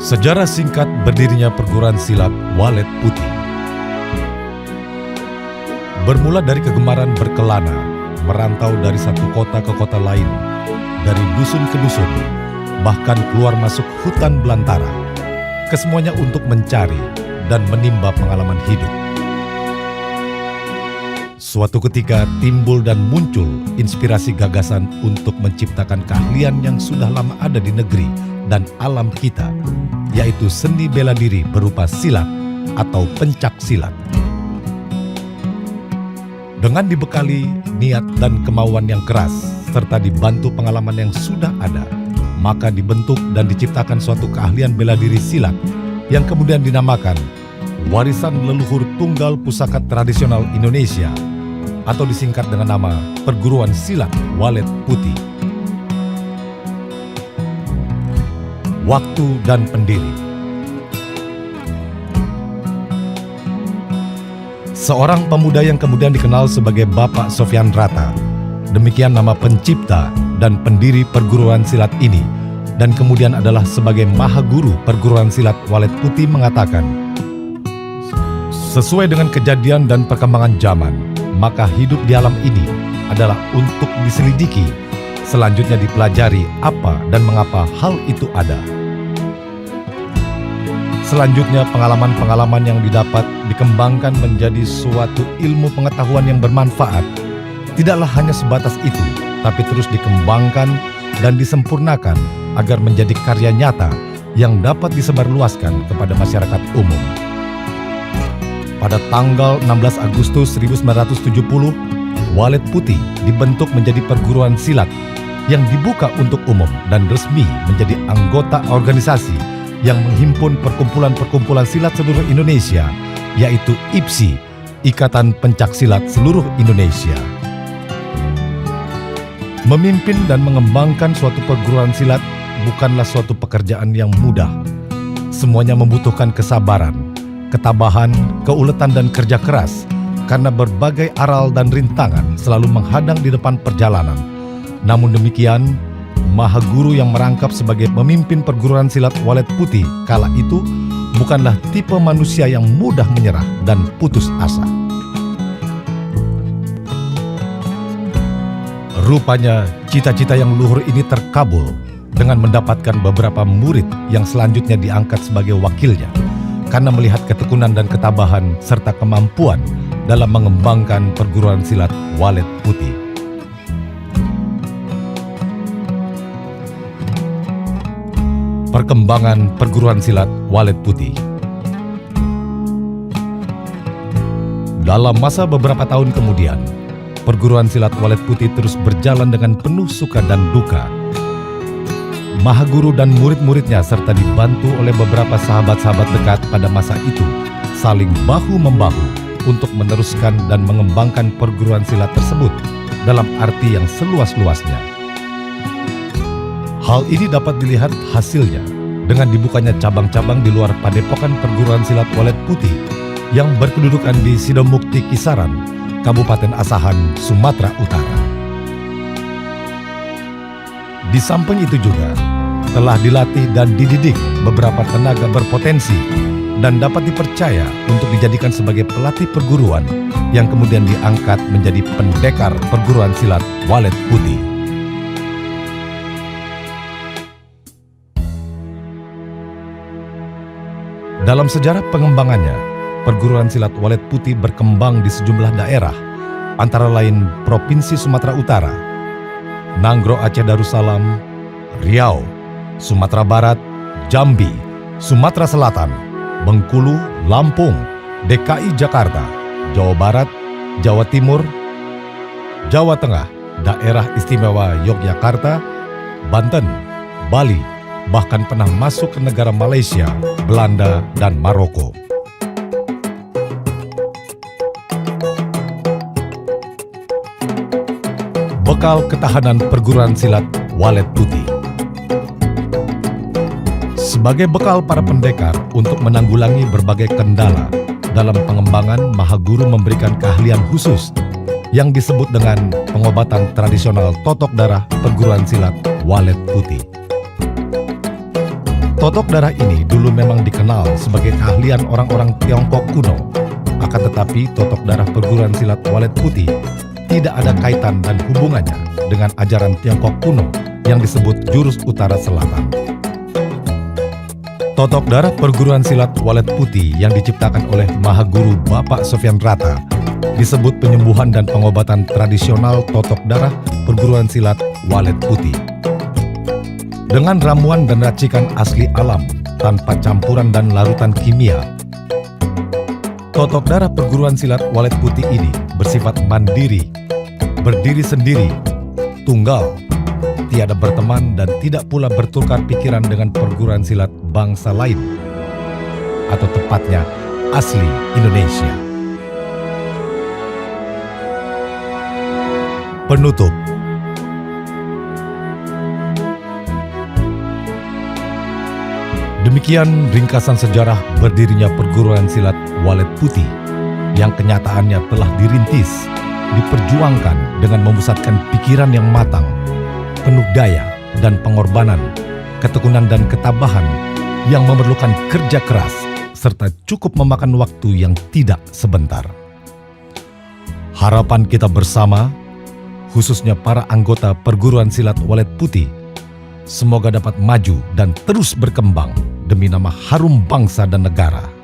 Sejarah singkat berdirinya perguruan silat Walet Putih. Bermula dari kegemaran berkelana, merantau dari satu kota ke kota lain, dari dusun ke dusun, bahkan keluar masuk hutan belantara, kesemuanya untuk mencari dan menimba pengalaman hidup. Suatu ketika timbul dan muncul inspirasi gagasan untuk menciptakan keahlian yang sudah lama ada di negeri dan alam kita, yaitu seni bela diri berupa silat atau pencak silat. Dengan dibekali niat dan kemauan yang keras, serta dibantu pengalaman yang sudah ada, maka dibentuk dan diciptakan suatu keahlian bela diri silat yang kemudian dinamakan Warisan Leluhur Tunggal Pusaka Tradisional Indonesia, atau disingkat dengan nama Perguruan Silat Walet Putih. Waktu dan pendiri. Seorang pemuda yang kemudian dikenal sebagai Bapak Sofyan Rata, demikian nama pencipta dan pendiri perguruan silat ini, dan kemudian adalah sebagai Maha Guru Perguruan Silat Walet Putih, mengatakan, sesuai dengan kejadian dan perkembangan zaman, maka hidup di alam ini adalah untuk diselidiki, selanjutnya dipelajari apa dan mengapa hal itu ada. Selanjutnya pengalaman-pengalaman yang didapat dikembangkan menjadi suatu ilmu pengetahuan yang bermanfaat. Tidaklah hanya sebatas itu, tapi terus dikembangkan dan disempurnakan agar menjadi karya nyata yang dapat disebarluaskan kepada masyarakat umum. Pada tanggal 16 Agustus 1970, Walet Putih dibentuk menjadi perguruan silat yang dibuka untuk umum dan resmi menjadi anggota organisasi yang menghimpun perkumpulan-perkumpulan silat seluruh Indonesia, yaitu IPSI, Ikatan Pencak Silat Seluruh Indonesia. Memimpin dan mengembangkan suatu perguruan silat bukanlah suatu pekerjaan yang mudah. Semuanya membutuhkan kesabaran, ketabahan, keuletan dan kerja keras, karena berbagai aral dan rintangan selalu menghadang di depan perjalanan. Namun demikian, Maha Guru yang merangkap sebagai pemimpin perguruan silat Walet Putih kala itu bukanlah tipe manusia yang mudah menyerah dan putus asa. Rupanya cita-cita yang luhur ini terkabul dengan mendapatkan beberapa murid yang selanjutnya diangkat sebagai wakilnya, karena melihat ketekunan dan ketabahan serta kemampuan dalam mengembangkan perguruan silat Walet Putih. Perkembangan perguruan silat Walet Putih. Dalam masa beberapa tahun kemudian, perguruan silat Walet Putih terus berjalan dengan penuh suka dan duka. Maha Guru dan murid-muridnya serta dibantu oleh beberapa sahabat-sahabat dekat pada masa itu saling bahu-membahu untuk meneruskan dan mengembangkan perguruan silat tersebut dalam arti yang seluas-luasnya. Hal ini dapat dilihat hasilnya dengan dibukanya cabang-cabang di luar padepokan perguruan silat Walet Putih yang berkedudukan di Sidomukti Kisaran, Kabupaten Asahan, Sumatera Utara. Di samping itu juga telah dilatih dan dididik beberapa tenaga berpotensi dan dapat dipercaya untuk dijadikan sebagai pelatih perguruan yang kemudian diangkat menjadi pendekar perguruan silat Walet Putih. Dalam sejarah pengembangannya, perguruan silat Walet Putih berkembang di sejumlah daerah, antara lain Provinsi Sumatera Utara, Nanggro Aceh Darussalam, Riau, Sumatera Barat, Jambi, Sumatera Selatan, Bengkulu, Lampung, DKI Jakarta, Jawa Barat, Jawa Timur, Jawa Tengah, Daerah Istimewa Yogyakarta, Banten, Bali, bahkan pernah masuk ke negara Malaysia, Belanda, dan Maroko. Bekal ketahanan perguruan silat Walet Putih. Sebagai bekal para pendekar untuk menanggulangi berbagai kendala dalam pengembangan, Maha Guru memberikan keahlian khusus yang disebut dengan pengobatan tradisional totok darah perguruan silat Walet Putih. Totok darah ini dulu memang dikenal sebagai keahlian orang-orang Tiongkok kuno. Akan tetapi totok darah perguruan silat Walet Putih tidak ada kaitan dan hubungannya dengan ajaran Tiongkok kuno yang disebut jurus utara selatan. Totok darah perguruan silat Walet Putih yang diciptakan oleh Mahaguru Bapak Sofyan Rata disebut penyembuhan dan pengobatan tradisional totok darah perguruan silat Walet Putih. Dengan ramuan dan racikan asli alam tanpa campuran dan larutan kimia, totok darah perguruan silat Walet Putih ini bersifat mandiri, berdiri sendiri, tunggal, tiada berteman dan tidak pula bertukar pikiran dengan perguruan silat bangsa lain, atau tepatnya asli Indonesia. Penutup. Demikian ringkasan sejarah berdirinya perguruan silat Walet Putih yang kenyataannya telah dirintis, diperjuangkan dengan memusatkan pikiran yang matang, penuh daya dan pengorbanan, ketekunan dan ketabahan yang memerlukan kerja keras serta cukup memakan waktu yang tidak sebentar. Harapan kita bersama, khususnya para anggota perguruan silat Walet Putih, semoga dapat maju dan terus berkembang demi nama harum bangsa dan negara.